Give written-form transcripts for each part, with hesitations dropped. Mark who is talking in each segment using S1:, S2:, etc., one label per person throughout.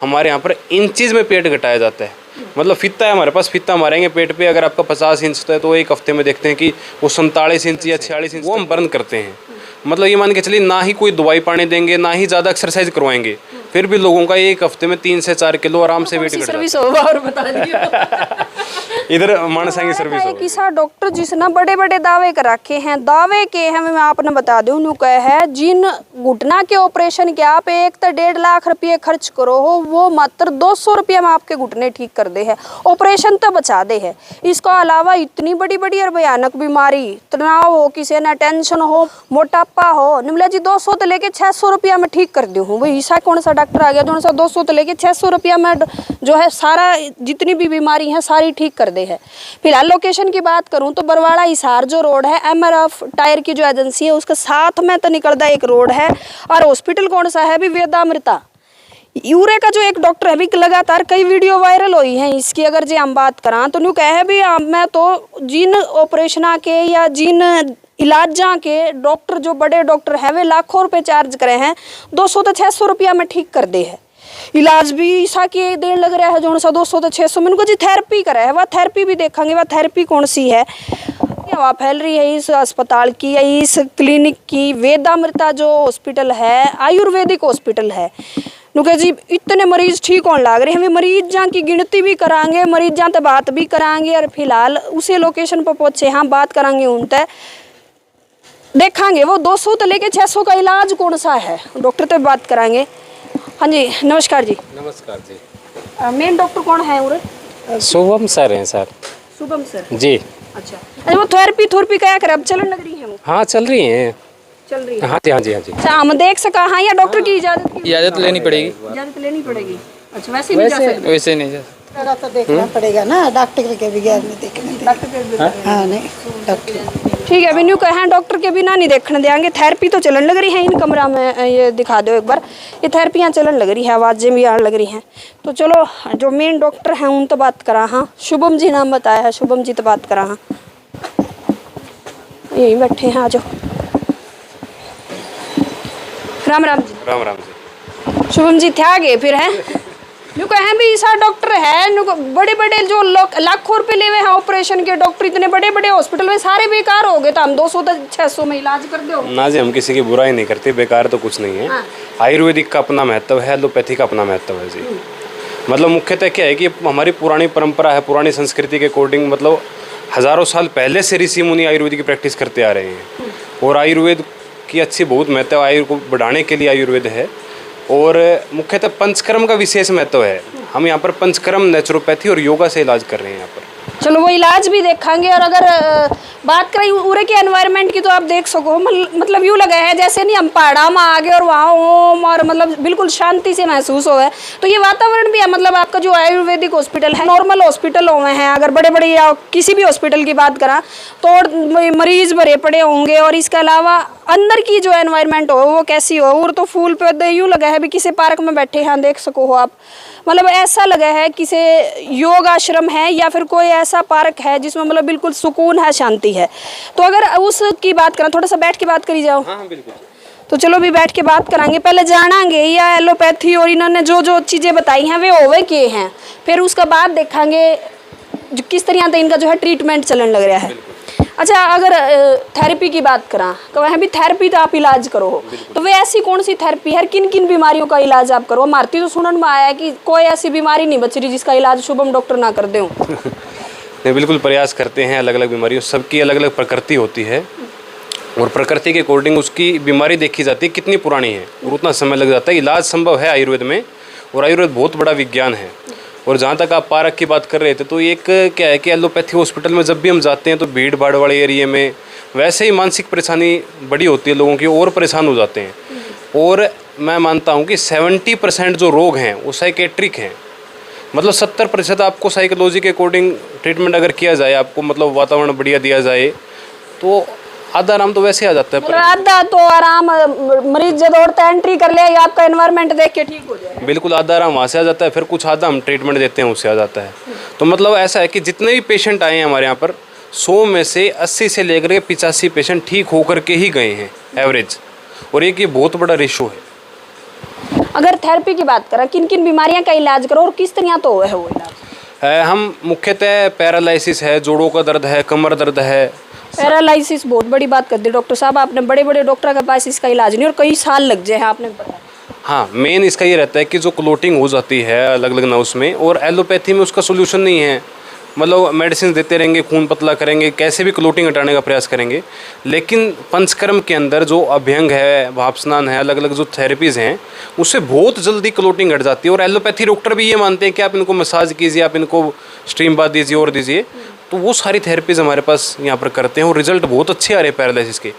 S1: हमारे यहाँ पर इंचेज में पेट घटाया जाता है। मतलब फीता है हमारे पास, फीता मारेंगे पेट पे, अगर आपका 50 इंच है तो एक हफ्ते में देखते हैं कि वो 47 इंच या 46 इंच वो हम बर्न करते हैं। मतलब ये मान के चलिए, ना ही कोई दवाई पानी देंगे, ना ही ज़्यादा एक्सरसाइज करवाएंगे, फिर भी लोगों का एक हफ्ते में 3 से 4 किलो आराम से वेट घट जाता है। इधर मानसा की सर्विस
S2: है। किसा डॉक्टर जिसने बड़े बड़े दावे कर रखे हैं, दावे के हैं, मैं आपने बता दूं नु कहे है जिन घुटना के ऑपरेशन के आप 1 से 1.5 लाख रुपये खर्च करो हो, वो मात्र 200 रुपये में आपके घुटने ठीक कर दे है, ऑपरेशन तो बचा दे है। इसके अलावा इतनी बड़ी बड़ी और भयानक बीमारी, तनाव हो, किसी ने टेंशन हो, मोटापा हो, निमला जी 200 तो लेके 600 रुपया में ठीक कर दी हूँ। भाई ऐसा कौन सा डॉक्टर आ गया जो 200 तो लेके 600 रुपया में जो है सारा जितनी भी बीमारी है सारी ठीक कर दे है। फिलहाल लोकेशन की बात करूं तो बरवाड़ा हिसार जो रोड है, MRF टायर की जो एजेंसी है उसके साथ में तो निकलता एक रोड है, और हॉस्पिटल कौन सा है भी वेदामृता। यूरे का जो एक डॉक्टर है भी लगातार कई वीडियो वायरल हुई हैं इसकी, अगर जे हम बात करा तो न्यू कहे भी मैं तो जिन ऑपरेशन के या जिन इलाजा के डॉक्टर जो बड़े डॉक्टर है वे लाखों रुपए चार्ज करे हैं, 200 से 600 रुपया में ठीक कर दे है। इलाज भी ऐसा कि देर लग रहा है जो 200 से 600 में। उनको जी थेरेपी करा है, वह थेरेपी भी देखेंगे, वह थेरेपी कौन सी है, हवा फैल रही है इस अस्पताल की या इस क्लिनिक की। वेदामृता जो हॉस्पिटल है आयुर्वेदिक हॉस्पिटल है, नुके जी इतने मरीज ठीक होने लग रहे हैं। हमें मरीज जहाँ की गिनती भी कराएंगे, मरीज जहाँ तक बात भी कराएंगे, और फिलहाल उसी लोकेशन पर पहुँचे हाँ बात कराएंगे उनसे, देखेंगे वो 200 तो लेके 600 का इलाज कौन सा है, डॉक्टर तो बात कराएंगे। हाँ जी नमस्कार जी।
S1: नमस्कार जी।
S2: मेन डॉक्टर कौन है उरे?
S1: शुभम सर हैं सर।
S2: शुभम सर
S1: जी।
S2: अच्छा, अरे वो थेरेपी क्या करे, अब चलन लग रही है वो?
S1: हाँ चल रही हैं।
S2: चल रही है।
S1: हाँ जी हाँ जी हाँ जी।
S2: अच्छा हम देख सका हाँ, या डॉक्टर की
S3: इजाज़त लेनी पड़ेगी।
S2: इजाज़त लेनी पड़ेगी। अच्छा वैसे नहीं जा सकते?
S3: वैसे नहीं जा
S4: तो देखना पड़ेगा ना, डॉक्टर के बगैर नहीं देखने
S2: डॉक्टर
S4: हाँ नहीं डॉक्टर
S2: ठीक है। अभी न्यू कहें डॉक्टर के बिना नहीं देखने देंगे। थेरेपी तो चलन लग रही है इन कमरा में, ये दिखा दो एक बार, ये थेरेपियाँ चलन लग रही है, आवाज़ें भी आने लग रही हैं। तो चलो जो मेन डॉक्टर हैं उन तो बात करा हाँ, शुभम जी नाम बताया है, शुभम जी तो बात करा हाँ, यही बैठे हैं, आ जाओ। राम राम जी।
S1: राम राम जी।
S2: शुभम जी थे आगे फिर हैं नु कहें भी ऐसा डॉक्टर है नु बड़े बड़े जो लाखों रुपए लेवे हैं ऑपरेशन के, डॉक्टर इतने बड़े बड़े हॉस्पिटल में सारे बेकार हो गए, तो हम 200 से 600 में इलाज कर दो
S1: ना जी। हम किसी की बुराई नहीं करते, बेकार तो कुछ नहीं है।
S2: हाँ।
S1: आयुर्वेदिक का अपना महत्व है, एलोपैथी का अपना महत्व है जी। मतलब मुख्यतः क्या है कि हमारी पुरानी परंपरा है, पुरानी संस्कृति के अकॉर्डिंग, मतलब हज़ारों साल पहले से ऋषि मुनि आयुर्वेद की प्रैक्टिस करते आ रहे हैं, और आयुर्वेद की अच्छी बहुत महत्व आयु को बढ़ाने के लिए आयुर्वेद है। और मुख्यतः पंचकर्म का विशेष महत्व है। हम यहाँ पर पंचकर्म, नेचुरोपैथी और योगा से इलाज कर रहे हैं यहाँ पर।
S2: चलो वो इलाज भी देखेंगे। और अगर बात करें उरे के एनवायरनमेंट की तो आप देख सको, मतलब यूँ लगा है जैसे नहीं हम पहाड़ा में आ गए और वहाँ ओम और मतलब बिल्कुल शांति से महसूस हो है। तो ये वातावरण भी है, मतलब आपका जो आयुर्वेदिक हॉस्पिटल है, नॉर्मल हॉस्पिटल हुए हैं, अगर बड़े बड़े या किसी भी हॉस्पिटल की बात करा तो मरीज भरे पड़े होंगे, और इसके अलावा अंदर की जो एनवायरनमेंट हो वो कैसी हो, और तो फूल पौधे यूँ लगा है भी किसी पार्क में बैठे हैं देख सको हो आप, मतलब ऐसा लगा है किसी योग आश्रम है या फिर कोई ऐसा पार्क है जिसमें मतलब बिल्कुल सुकून है, शांति है। तो अगर उसकी बात करें, थोड़ा सा बैठ के बात करी जाओ।
S1: हाँ बिल्कुल।
S2: तो चलो भी बैठ के बात करांगे, पहले जानांगे या एलोपैथी और इन्होंने जो जो चीज़ें बताई हैं वे होवे के हैं, फिर उसका बाद देखेंगे जो किस तरह से इनका जो है ट्रीटमेंट चलन लग रहा है। अच्छा अगर थेरेपी की बात करा तो वह भी थेरेपी तो आप इलाज करो हो, तो वे ऐसी कौन सी थेरेपी है, किन किन बीमारियों का इलाज आप करो? मारती तो सुनने में आया है कि कोई ऐसी बीमारी नहीं बच रही जिसका इलाज शुभम डॉक्टर ना कर दे।
S1: नहीं बिल्कुल प्रयास करते हैं। अलग अलग बीमारियों, सबकी अलग अलग प्रकृति होती है, और प्रकृति के अकॉर्डिंग उसकी बीमारी देखी जाती है कितनी पुरानी है, और उतना समय लग जाता है। इलाज संभव है आयुर्वेद में, और आयुर्वेद बहुत बड़ा विज्ञान है। और जहाँ तक आप पार्क की बात कर रहे थे, तो एक क्या है कि एलोपैथी हॉस्पिटल में जब भी हम जाते हैं तो भीड़ भाड़ वाले एरिया में वैसे ही मानसिक परेशानी बड़ी होती है लोगों की, और परेशान हो जाते हैं। और मैं मानता हूँ कि 70% जो रोग हैं वो साइकेट्रिक हैं। मतलब 70% आपको साइकोलॉजी के अकॉर्डिंग ट्रीटमेंट अगर किया जाए, आपको मतलब वातावरण बढ़िया दिया जाए, तो आधा आराम तो वैसे आ जाता है।
S2: आधा तो आराम मरीज जब दौड़ता एंट्री कर ले आपका एनवायरनमेंट देख के ठीक हो जाए,
S1: बिल्कुल आधा आराम वहाँ से आ जाता है। फिर कुछ आधा हम ट्रीटमेंट देते हैं उससे आ जाता है। तो मतलब ऐसा है कि जितने भी पेशेंट आए हैं हमारे यहाँ पर, 100 में से 80 से लेकर के 85 पेशेंट ठीक होकर के ही गए हैं एवरेज, और एक ये बहुत बड़ा रेशो है।
S2: अगर थेरेपी की बात करें, किन किन बीमारियां का इलाज करो और किस तरह तो है वो इलाज?
S1: हम मुख्यतः पैरालिसिस है, जोड़ों का दर्द है, कमर दर्द है।
S2: पैरालिसिस बहुत बड़ी बात कर दी डॉक्टर साहब आपने, बड़े बड़े डॉक्टर के पास इसका इलाज नहीं और कई साल लग जाए हैं आपने बताया।
S1: हाँ, मेन इसका ये रहता है कि जो क्लोटिंग हो जाती है अलग अलग नर्व्स में, और एलोपैथी में उसका सोल्यूशन नहीं है। मतलब मेडिसिन देते रहेंगे, खून पतला करेंगे, कैसे भी क्लोटिंग हटाने का प्रयास करेंगे, लेकिन पंचकर्म के अंदर जो अभ्यंग है, भाप स्नान है, अलग अलग जो थेरेपीज़ हैं, उससे बहुत जल्दी क्लोटिंग हट जाती है। और एलोपैथी डॉक्टर भी ये मानते हैं कि आप इनको मसाज कीजिए, आप इनको स्टीम बाथ दीजिए और दीजिए, तो वो सारी थेरेपीज़ हमारे पास यहाँ पर करते हैं और रिजल्ट बहुत अच्छे आ रहे हैं पैरालिसिस के।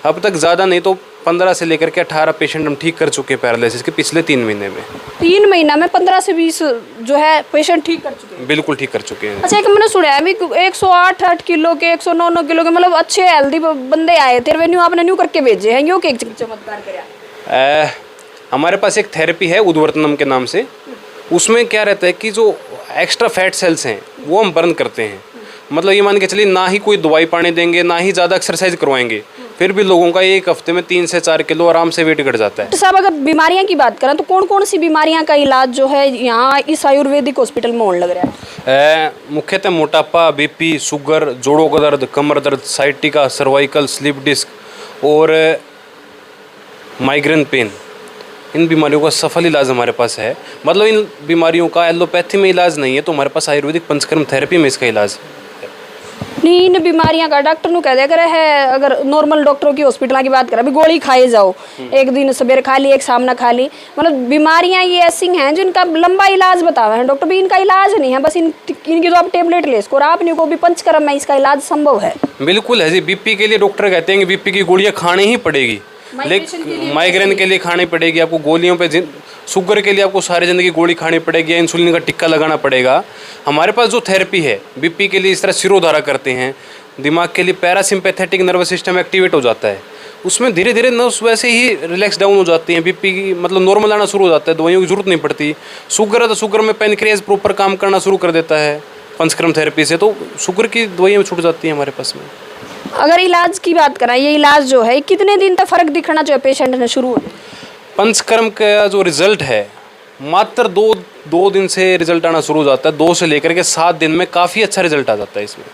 S1: अब तक ज़्यादा नहीं तो 15 से लेकर के 18 पेशेंट हम ठीक कर चुके हैं पैरालिसिस के पिछले 3 महीने में।
S2: 3 महीना में 15 से 20 जो है पेशेंट ठीक कर चुके हैं?
S1: बिल्कुल ठीक कर चुके हैं।
S2: अच्छा, एक मैंने सुना है 108 किलो के, 109 किलो के, मतलब अच्छे हेल्दी बंदे आए थे, न्यू आपने न्यू करके भेजे हैं, यो के चमत्कार कराया?
S1: हमारे पास एक थेरेपी है उद्वर्तनम के नाम से। उसमें क्या रहता है कि जो एक्स्ट्रा फैट सेल्स हैं वो हम बर्न करते हैं। मतलब ये मान के चलिए, ना ही कोई दवाई पानी देंगे, ना ही ज़्यादा एक्सरसाइज करवाएंगे, फिर भी लोगों का 1 हफ्ते में 3 से 4 किलो आराम से वेट घट जाता है।
S2: तो साहब, अगर बीमारियां की बात करें तो कौन कौन सी बीमारियां का इलाज जो है यहाँ इस आयुर्वेदिक हॉस्पिटल में होने लग रहा है?
S1: मुख्यतः मोटापा, बीपी, शुगर, जोड़ों का दर्द, कमर दर्द, साइटिका, सर्वाइकल, स्लीप डिस्क और माइग्रेन पेन, इन बीमारियों का सफल इलाज हमारे पास है। मतलब इन बीमारियों का एलोपैथी में इलाज नहीं है, तो हमारे पास आयुर्वेदिक पंचकर्म थेरेपी में इसका इलाज है।
S2: नहीं, इन बीमारियां का डॉक्टर नु कह दिया करे है, अगर नॉर्मल डॉक्टरों की हॉस्पिटल की बात करें, अभी गोली खाए जाओ, एक दिन सवेरे खा ली, एक सामना खा ली, मतलब बीमारियां ये ऐसी हैं जिनका लंबा इलाज बतावे हैं डॉक्टर भी, इनका इलाज नहीं है, बस इनकी जो आप टेबलेट ले इसको और आपने को भी पंचकर्म में इसका इलाज संभव है।
S1: बिल्कुल है जी। बीपी के लिए डॉक्टर कहते हैं कि बीपी की गोलियां खानी ही पड़ेगी, लेकिन माइग्रेन के लिए खानी पड़ेगी आपको गोलियों पे, शुगर के लिए आपको सारी ज़िंदगी गोली खानी पड़ेगी, इंसुलिन का टिक्का लगाना पड़ेगा। हमारे पास जो थेरेपी है बीपी के लिए, इस तरह सिरोधारा करते हैं, दिमाग के लिए पैरासिम्पैथेटिक नर्वस सिस्टम एक्टिवेट हो जाता है, उसमें धीरे धीरे नर्व्स वैसे ही रिलैक्स डाउन हो जाती हैं, बीपी की मतलब नॉर्मल आना शुरू हो जाता है, दवाइयों की जरूरत नहीं पड़ती। शुगर है तो शुगर में पेनक्रियाज प्रॉपर काम करना शुरू कर देता है पंचकर्म थेरेपी से, तो शुगर की दवाइयाँ छूट जाती हैं हमारे पास में।
S2: अगर इलाज की बात करें, ये इलाज जो है कितने दिन तक फर्क दिखना चाहिए पेशेंट ने शुरू?
S1: पंचकर्म का जो रिजल्ट है मात्र 2 दिन से रिजल्ट आना शुरू हो जाता है। 2 से लेकर के 7 दिन में काफ़ी अच्छा रिजल्ट आ जाता है इसमें।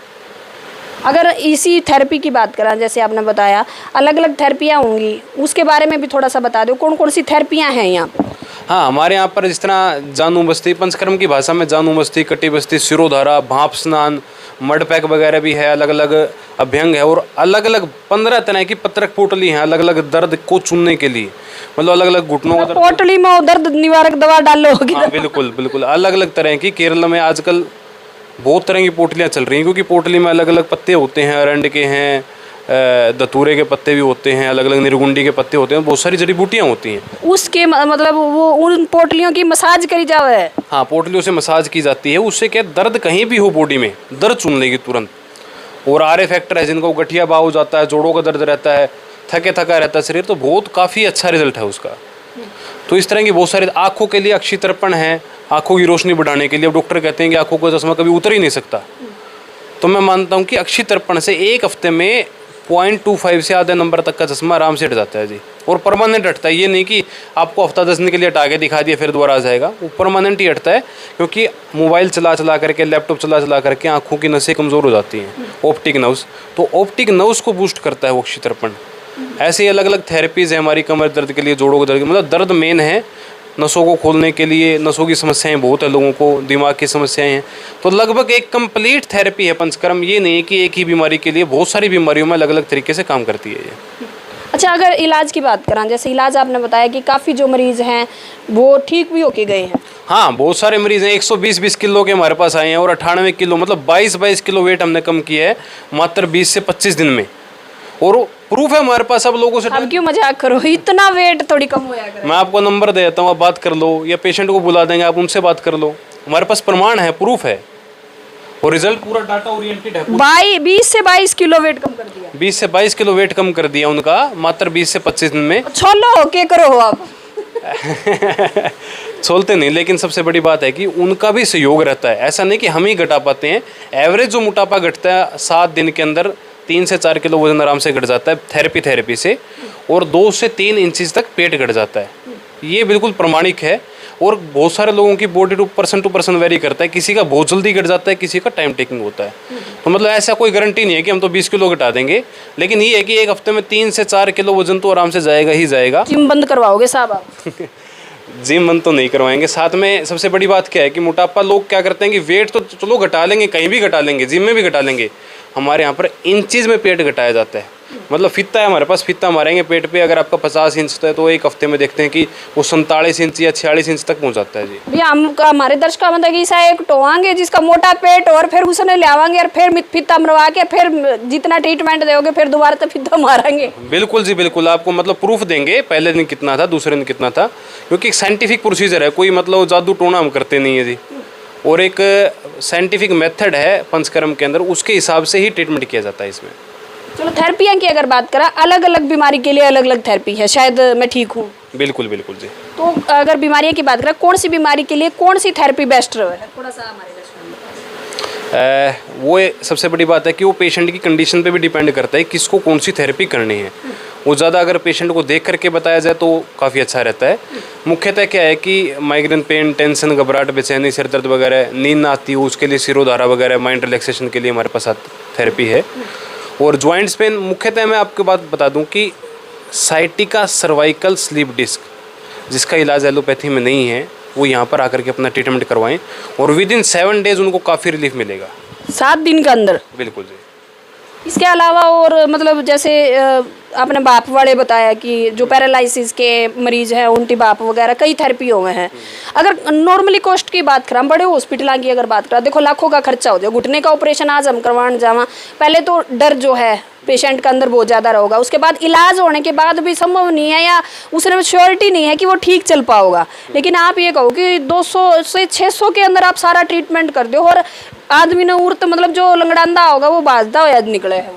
S2: अगर इसी थेरेपी की बात करें, जैसे आपने बताया अलग अलग थेरेपियाँ होंगी, उसके बारे में भी थोड़ा सा बता दो, कौन कौन सी थेरेपियाँ हैं यहाँ पर?
S1: हाँ, हमारे यहाँ पर जिस तरह जानू बस्ती, पंचकर्म की भाषा में जानू बस्ती, कटी बस्ती, सिरोधारा, भाप स्नान, मड पैक वगैरह भी है, अलग अलग अभ्यंग है, और अलग अलग 15 तरह की पत्रक पोटली हैं अलग अलग दर्द को चुनने के लिए। मतलब अलग अलग घुटनों का
S2: पोटली में दर्द निवारक दवा डालो।
S1: हाँ, बिल्कुल बिल्कुल अलग अलग तरह की। केरल में आजकल बहुत तरह की पोटलियाँ चल रही हैं, क्योंकि पोटली में अलग अलग पत्ते होते हैं, अरंड के हैं, धतूरे के पत्ते भी होते हैं, अलग अलग निर्गुंडी के पत्ते होते हैं, बहुत सारी जड़ी बूटियाँ होती हैं।
S2: उसके मतलब वो उन पोटलियों की मसाज करी जावे है?
S1: हाँ, पोटलियों से मसाज की जाती है, उससे क्या दर्द कहीं भी हो बॉडी में दर्द चुन लेगी तुरंत। और आर फैक्टर है, जिनको गठिया बाव हो जाता है, जोड़ों का दर्द रहता है, थके थका रहता है शरीर, तो बहुत काफ़ी अच्छा रिजल्ट है उसका। तो इस तरह की बहुत सारी, आँखों के लिए अक्षी तर्पण है, आँखों की रोशनी बढ़ाने के लिए। अब डॉक्टर कहते हैं कि आँखों का चश्मा कभी उतर ही नहीं सकता, तो मैं मानता हूँ कि अक्षी तर्पण से 1 हफ्ते में 0.25 से आधे नंबर तक का चश्मा आराम से हट जाता है जी, और परमानेंट हटता है। ये नहीं कि आपको हफ्ता 10 दिन के लिए हटा के दिखा दिया फिर दोबारा आ जाएगा, वो परमानेंट ही हटता है, क्योंकि मोबाइल चला चला करके, लैपटॉप चला चला करके आँखों की नसें कमज़ोर हो जाती हैं, ऑप्टिक नर्व्स, तो ऑप्टिक नर्व्स को बूस्ट करता है वो अक्षी तर्पण। ऐसे ही अलग अलग थेरेपीज़ है हमारी, कमर दर्द के लिए, जोड़ों के दर्द, मतलब दर्द मेन है, नसों को खोलने के लिए, नसों की समस्याएं बहुत है लोगों को, दिमाग की समस्याएं हैं, तो लगभग एक कंप्लीट थेरेपी है पंचकर्म। ये नहीं है कि एक ही बीमारी के लिए, बहुत सारी बीमारियों में अलग अलग तरीके से काम करती है ये।
S2: अच्छा, अगर इलाज की बात करें, जैसे इलाज आपने बताया कि काफ़ी जो मरीज़ हैं वो ठीक भी होके गए हैं।
S1: हाँ, बहुत सारे मरीज़ हैं, 120 किलो के हमारे पास आए हैं, और 98 किलो, मतलब 22 किलो वेट हमने कम किया है मात्र 20 से 25 दिन में, और प्रूफ है हमारे पास। सब लोगों से
S2: अब क्यों मजाक करो, इतना वेट थोड़ी कम होया करे।
S1: मैं आपको नंबर दे देता हूँ, आप बात कर लो, या पेशेंट को बुला देंगे, आप उनसे बात कर लो, हमारे पास प्रमाण है, प्रूफ है, और रिजल्ट पूरा डाटा ओरिएंटेड है।
S2: 20 से 22 किलो वेट कम कर दिया?
S1: 20 से 22 किलो वेट कम कर दिया उनका मात्र 20 से 25 दिन में।
S2: छोलो के करो हो आप?
S1: छोलते नहीं, लेकिन सबसे बड़ी बात है कि उनका भी सहयोग रहता है, ऐसा नहीं कि हम ही घटा पाते हैं। एवरेज जो मोटापा घटता है 7 दिन के अंदर 3 से 4 किलो वजन आराम से घट जाता है थेरेपी से, और 2 से 3 इंचेस तक पेट घट जाता है। ये बिल्कुल प्रमाणिक है। और बहुत सारे लोगों की बॉडी टू पर्सन वेरी करता है, किसी का बहुत जल्दी घट जाता है, किसी का टाइम टेकिंग होता है। तो मतलब ऐसा कोई गारंटी नहीं है कि हम तो 20 किलो घटा देंगे, लेकिन ये है कि एक हफ्ते में 3 से 4 किलो वजन तो आराम से जाएगा ही जाएगा।
S2: जिम बंद करवाओगे साहब आप?
S1: जिम बंद तो नहीं करवाएंगे। साथ में सबसे बड़ी बात क्या है कि मोटापा लोग क्या करते हैं कि वेट तो चलो घटा लेंगे, कहीं भी घटा लेंगे, जिम में भी घटा लेंगे। हमारे यहाँ पर इंचेज में पेट घटाया जाता है। मतलब फीता है हमारे पास, फीता मारेंगे पेट पे, अगर आपका 50 इंच है तो एक हफ्ते में देखते हैं कि वो 47 इंच या 46 इंच तक पहुँच जाता है जी।
S2: भैया हमारे दर्शक का मतलब कि ऐसा एक टोवांगे जिसका मोटा पेट और फिर उसने लावांगे और फिर फीता मरवा के फिर जितना ट्रीटमेंट दोगे फिर दोबारा तो फीता मारेंगे।
S1: बिल्कुल जी बिल्कुल, आपको मतलब प्रूफ देंगे पहले दिन कितना था, दूसरे दिन कितना था, क्योंकि एक साइंटिफिक प्रोसीजर है, कोई मतलब जादू टोना हम करते नहीं है जी। और एक साइंटिफिक मेथड है पंचकर्म के अंदर, उसके हिसाब से ही ट्रीटमेंट किया जाता है इसमें।
S2: चलो थेरेपियाँ की अगर बात करा, अलग अलग बीमारी के लिए अलग अलग थेरेपी है, शायद मैं ठीक हूँ?
S1: बिल्कुल बिल्कुल जी।
S2: तो अगर बीमारियों की बात करें, कौन सी बीमारी के लिए कौन सी थेरेपी बेस्ट है, थोड़ा सा हमारे दर्शकों में
S1: वो सबसे बड़ी बात है कि वो पेशेंट की कंडीशन पे भी डिपेंड करता है किसको कौन सी थेरेपी करनी है। वो ज़्यादा अगर पेशेंट को देख करके बताया जाए तो काफ़ी अच्छा रहता है। मुख्यतः क्या है कि माइग्रेन पेन, टेंशन, घबराहट, बेचैनी, सिर दर्द वगैरह, नींद ना आती हो उसके लिए सिरोधारा वगैरह, माइंड रिलैक्सेशन के लिए हमारे पास थेरेपी है। और जॉइंट्स पेन मुख्यतः मैं आपको बात बता दूं कि साइटिका सर्वाइकल स्लीप डिस्क, जिसका इलाज एलोपैथी में नहीं है, वो यहाँ पर आकर के अपना ट्रीटमेंट करवाएं और विदिन 7 डेज उनको काफ़ी रिलीफ मिलेगा।
S2: 7 दिन के अंदर?
S1: बिल्कुल जी।
S2: इसके अलावा और मतलब जैसे आपने बाप वाले बताया कि जो पैरालिसिस के मरीज हैं उनकी बाप वगैरह कई थेरेपी हुए हैं। अगर नॉर्मली कॉस्ट की बात करें, बड़े हॉस्पिटलों की अगर बात करें, देखो लाखों का खर्चा हो जाए। घुटने का ऑपरेशन आज हम करवाने जावा, पहले तो डर जो है पेशेंट के अंदर बहुत ज़्यादा रहेगा, उसके बाद इलाज होने के बाद भी संभव नहीं है या उसमें श्योरिटी नहीं है कि वो ठीक चल पाओगा। लेकिन आप ये कहो कि 200 से 600 के अंदर आप सारा ट्रीटमेंट कर दो और आदमी ने उर्त मतलब जो लंगड़ांदा होगा वो भाजता हुआ निकले है।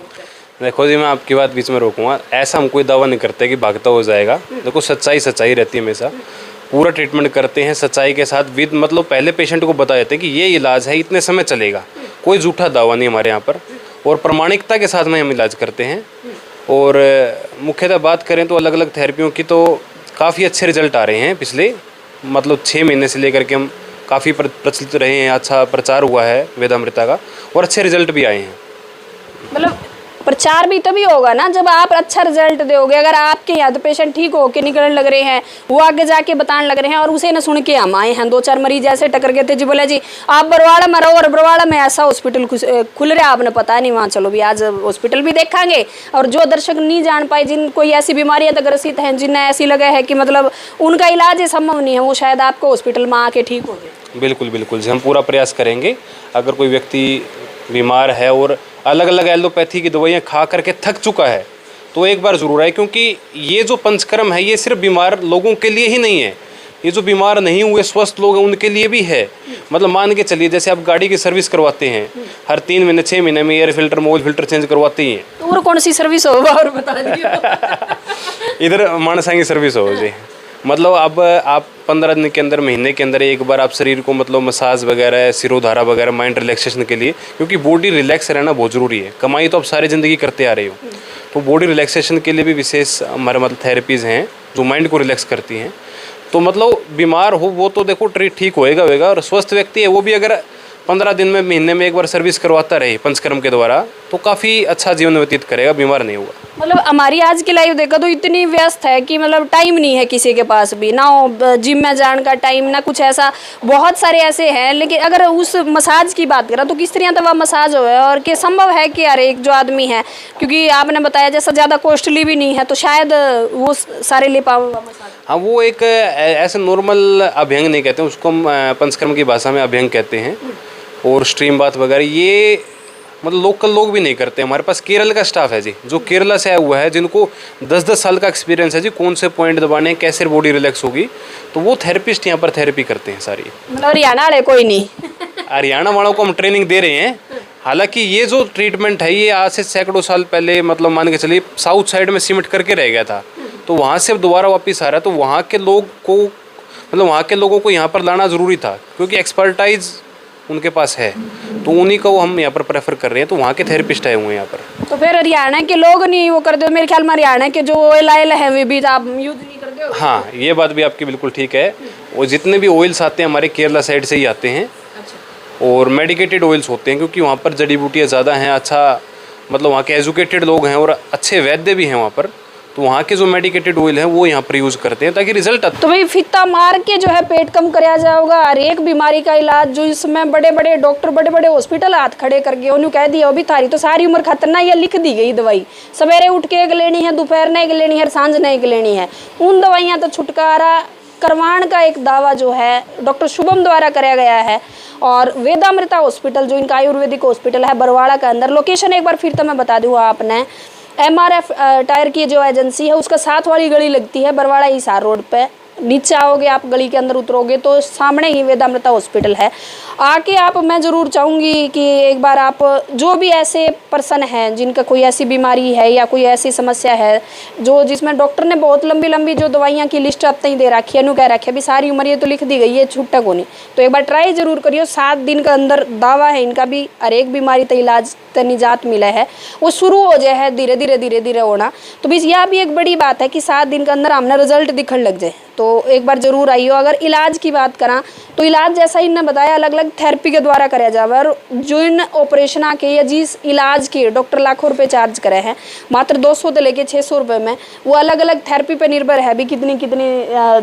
S1: देखो जी, मैं आपकी बात बीच में रोकूंगा। ऐसा हम कोई दावा नहीं करते कि भागता हो जाएगा। देखो सच्चाई रहती है हमेशा। पूरा ट्रीटमेंट करते हैं सच्चाई के साथ, विद मतलब पहले पेशेंट को बताया जाता है कि ये इलाज है, इतने समय चलेगा। कोई झूठा दावा नहीं हमारे यहाँ पर, और प्रमाणिकता के साथ में हम इलाज करते हैं। और मुख्यतः बात करें तो अलग अलग थेरेपियों की तो काफ़ी अच्छे रिजल्ट आ रहे हैं। पिछले मतलब 6 महीने से लेकर के हम काफ़ी प्रचलित रहे हैं, अच्छा प्रचार हुआ है वेदामृता का और अच्छे रिजल्ट भी आए हैं।
S2: मतलब प्रचार भी तभी होगा ना जब आप अच्छा रिजल्ट दोगे। अगर आपके यहाँ तो पेशेंट ठीक हो के निकलने लग रहे हैं, वो आगे जाके बताने लग रहे हैं और उसे न सुन के हम आए हैं। 2-4 मरीज ऐसे टकर गए थे जी, बोले जी आप बरवाड़ा में रहो और बरवाड़ा में ऐसा हॉस्पिटल खुल रहा है, आपने पता नहीं, वहाँ चलो भी आज हॉस्पिटल भी देखांगे। और जो दर्शक नहीं जान पाए, जिन कोई ऐसी बीमारियाँ तक ग्रसित हैं, जिन्हें ऐसी लगे है कि मतलब उनका इलाज संभव नहीं है, वो शायद आपको हॉस्पिटल में आके ठीक हो जाए।
S1: बिल्कुल बिल्कुल जी, हम पूरा प्रयास करेंगे। अगर कोई व्यक्ति बीमार है और अलग अलग एलोपैथी की दवाइयाँ खा करके थक चुका है तो एक बार ज़रूर आए, क्योंकि ये जो पंचकर्म है ये सिर्फ बीमार लोगों के लिए ही नहीं है, ये जो बीमार नहीं हुए स्वस्थ लोग हैं उनके लिए भी है। मतलब मान के चलिए जैसे आप गाड़ी की सर्विस करवाते हैं, हर 3 महीने 6 महीने में air filter, mobile filter change करवाते ही हैं।
S2: तो और कौन सी सर्विस होगा और बता दीजिए।
S1: इधर मानसा की सर्विस हो जी। मतलब अब आप 15 दिन के अंदर, महीने के अंदर एक बार आप शरीर को मतलब मसाज वगैरह, सिरोधारा वगैरह, माइंड रिलैक्सेशन के लिए, क्योंकि बॉडी रिलैक्स रहना बहुत ज़रूरी है। कमाई तो आप सारी ज़िंदगी करते आ रहे हो, तो बॉडी रिलैक्सेशन के लिए भी विशेष हमारे मतलब थेरेपीज़ हैं जो माइंड को रिलैक्स करती हैं। तो मतलब बीमार हो वो तो देखो ठीक होएगा, और स्वस्थ व्यक्ति है वो भी अगर 15 दिन में, महीने में एक बार सर्विस करवाता रहे पंचकर्म के द्वारा तो काफ़ी अच्छा जीवन व्यतीत करेगा, बीमार नहीं होगा।
S2: मतलब हमारी आज की लाइफ देखा तो इतनी व्यस्त है कि मतलब टाइम नहीं है किसी के पास भी, ना जिम में जाने का टाइम, ना कुछ ऐसा। बहुत सारे ऐसे हैं, लेकिन अगर उस मसाज की बात करें तो किस तरह तक मसाज हो और कि संभव है कि यार एक जो आदमी है, क्योंकि आपने बताया जैसा ज़्यादा कॉस्टली भी नहीं है, तो शायद वो सारे ले पाऊँगा मसाज।
S1: हाँ, वो एक ऐसे नॉर्मल अभ्यंग नहीं कहते, उसको हम पंचकर्म की भाषा में अभ्यंग कहते हैं। और स्ट्रीम बाथ वगैरह ये मतलब लोकल लोग भी नहीं करते। हमारे पास केरल का स्टाफ है जी, जो केरला से आया हुआ है, जिनको 10-10 साल का एक्सपीरियंस है जी, कौन से पॉइंट दबाने, कैसे बॉडी रिलैक्स होगी, तो वो थेरेपिस्ट यहाँ पर थेरेपी करते हैं सारी।
S2: मतलब हरियाणा वाले कोई नहीं?
S1: हरियाणा वालों को हम ट्रेनिंग दे रहे हैं। हालांकि ये जो ट्रीटमेंट है ये आज से सैकड़ों साल पहले मतलब मान के चलिए साउथ साइड में सीमेंट करके रह गया था, तो वहाँ से दोबारा वापस आ रहा है। तो वहाँ के लोग को मतलब वहाँ के लोगों को यहाँ पर लाना ज़रूरी था, क्योंकि एक्सपर्टाइज उनके पास है, तो उन्हीं को हम यहाँ पर प्रेफर कर रहे हैं। तो वहाँ के थेरेपिस्ट आए हुए हैं यहाँ पर।
S2: तो फिर हरियाणा के लोग नहीं वो करते? मेरे ख्याल में हरियाणा के जो ऑयल है वे भी आप यूज़ नहीं करते लगे हो।
S1: हाँ, ये बात भी आपकी बिल्कुल ठीक है। और जितने भी ऑयल्स आते हैं हमारे केरला साइड से ही आते हैं, और मेडिकेटेड ऑयल्स होते हैं, क्योंकि वहाँ पर जड़ी बूटियाँ ज़्यादा हैं। अच्छा मतलब वहाँ के एजुकेटेड लोग हैं और अच्छे वैद्य भी हैं वहाँ पर, तो वहाँ के जो मेडिकेटेड ऑयल हैं वो यहाँ पर यूज़ करते हैं ताकि रिजल्ट
S2: तो भाई फित्ता मार के जो है पेट कम कराया जाएगा। हर एक बीमारी का इलाज जो इसमें बड़े बड़े डॉक्टर बड़े बड़े हॉस्पिटल हाथ खड़े करके उन्होंने कह दिया अभी थारी तो सारी उम्र खतरनाक या लिख दी गई दवाई, सवेरे उठ के एक लेनी है, दोपहर ने एक लेनी है, सांझ ने एक लेनी है। उन दवाइयाँ तो छुटकारा करवाण का एक दावा जो है डॉक्टर शुभम द्वारा कराया गया है। और वेदामृता हॉस्पिटल जो इनका आयुर्वेदिक हॉस्पिटल है बरवाड़ा के अंदर, लोकेशन एक बार फिर तो मैं बता दूँ आपने, MRF टायर की जो एजेंसी है उसका साथ वाली गली लगती है बरवाड़ा हिसार रोड पे। नीचे आओगे आप गली के अंदर उतरोगे तो सामने ही वेदामृता हॉस्पिटल है। आके आप, मैं ज़रूर चाहूँगी कि एक बार आप जो भी ऐसे पर्सन हैं जिनका कोई ऐसी बीमारी है या कोई ऐसी समस्या है जो जिसमें डॉक्टर ने बहुत लंबी लंबी जो दवाइयाँ की लिस्ट अब तक दे रखी है, नु कह रखी है भी सारी उम्र ये तो लिख दी गई है, छुट्टा को नहीं, तो एक बार ट्राई ज़रूर करियो। 7 दिन के अंदर दावा है इनका भी, हर एक बीमारी तो इलाज तो निजात मिला है, वो शुरू हो जाए है धीरे धीरे होना। तो बस यह भी एक बड़ी बात है कि 7 दिन के अंदर हमने रिजल्ट दिखने लग जाए, तो एक बार जरूर आइयो। अगर इलाज की बात करा तो इलाज जैसा इन्होंने बताया अलग अलग थेरेपी के द्वारा कराया जाए, और जो इन ऑपरेशन के या जिस इलाज के डॉक्टर लाखों रुपए चार्ज करे हैं, मात्र 200 से लेके 600 रुपये में, वो अलग अलग थेरेपी पे निर्भर है भी कितनी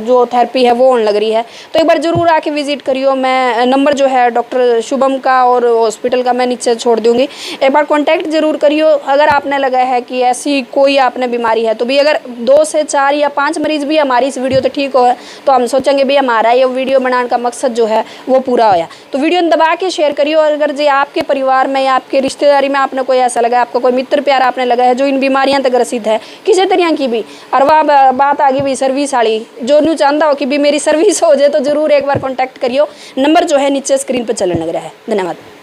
S2: जो थेरेपी है वो होने लग रही है। तो एक बार जरूर आके विजिट करियो। मैं नंबर जो है डॉक्टर शुभम का और हॉस्पिटल का मैं नीचे छोड़ दूंगी, एक बार कॉन्टैक्ट जरूर करियो। अगर आपने लगा है कि ऐसी कोई आपने बीमारी है तो भी अगर 2 से 4 या 5 मरीज भी हमारी इस वीडियो तो ठीक हो तो हम सोचेंगे भी हमारा ये वीडियो बनाने का मकसद जो है वो पूरा होया। तो वीडियो दबा के शेयर करियो। और अगर जो आपके परिवार में या आपके रिश्तेदारी में आपने कोई ऐसा लगा, आपका कोई मित्र प्यार आपने लगा है जो इन बीमारियां तक ग्रसित है किसी तरह की भी, और वह बात आ गई भी सर्विस वाली, जो न्यू चाहता हो कि भी मेरी सर्विस हो जाए, तो जरूर एक बार कॉन्टैक्ट करियो। नंबर जो है नीचे स्क्रीन पर चलने लग रहा है। धन्यवाद।